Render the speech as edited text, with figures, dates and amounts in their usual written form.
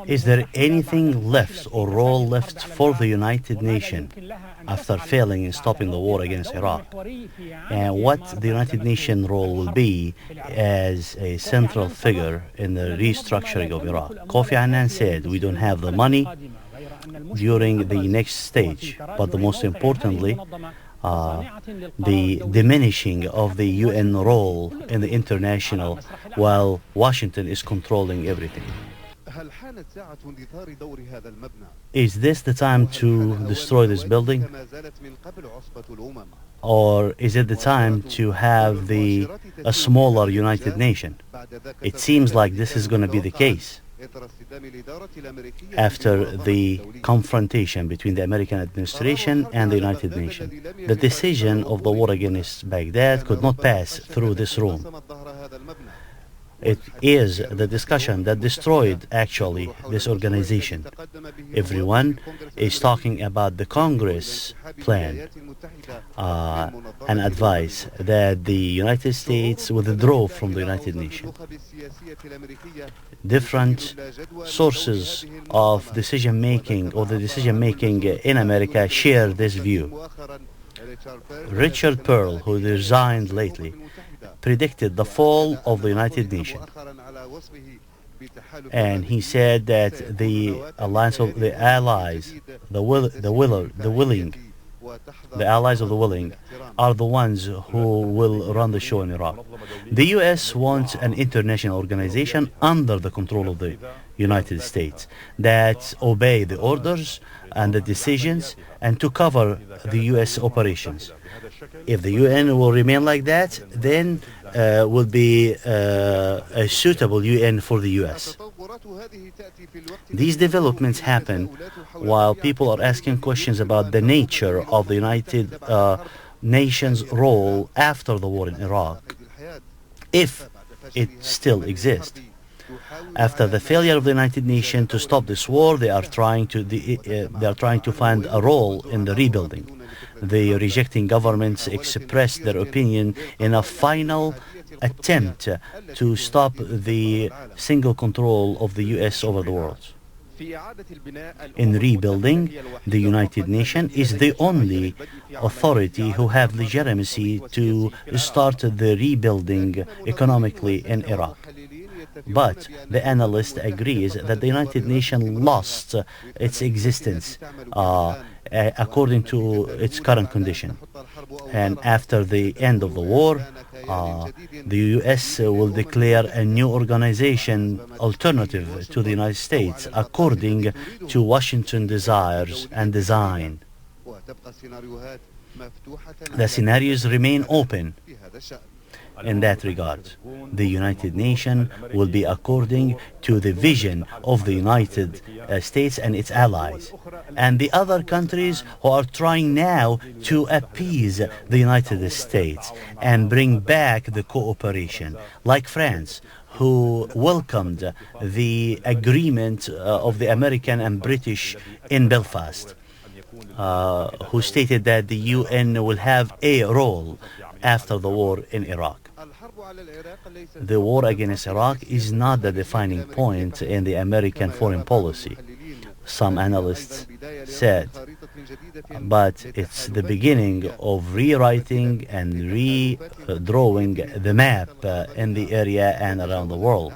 Is there anything left or role left for the United Nations after failing in stopping the war against Iraq? And what the United Nations role will be as a central figure in the restructuring of Iraq? Kofi Annan said we don't have the money during the next stage, but the most importantly, the diminishing of the UN role in the international while Washington is controlling everything. Is this the time to destroy this building? Or is it the time to have a smaller United Nations? It seems like this is going to be the case after the confrontation between the American administration and the United Nations. The decision of the war against Baghdad could not pass through this room. It is the discussion that destroyed actually this organization. Everyone is talking about the Congress plan and advice that the United States withdraw from the United Nations. Different sources of decision-making or the decision-making in America share this view. Richard Pearl, who resigned lately, predicted the fall of the United Nations. And he said that the alliance of the allies, the allies of the willing are the ones who will run the show in Iraq. The U.S. wants an international organization under the control of the United States that obey the orders and the decisions and to cover the U.S. operations. If the UN will remain like that, then will be a suitable UN for the US. These developments happen while people are asking questions about the nature of the United Nations role after the war in Iraq, if it still exists. After the failure of the United Nations to stop this war, they are trying to find a role in the rebuilding. The rejecting governments expressed their opinion in a final attempt to stop the single control of the U.S. over the world. In rebuilding, the United Nations is the only authority who have legitimacy to start the rebuilding economically in Iraq. But the analyst agrees that the United Nations lost its existence according to its current condition. And after the end of the war, the U.S. will declare a new organization alternative to the United States according to Washington desires and design. The scenarios remain open. In that regard, the United Nations will be according to the vision of the United States and its allies, and the other countries who are trying now to appease the United States and bring back the cooperation, like France, who welcomed the agreement of the American and British in Belfast, who stated that the UN will have a role after the war in Iraq. The war against Iraq is not the defining point in the American foreign policy, some analysts said, but it's the beginning of rewriting and redrawing the map in the area and around the world.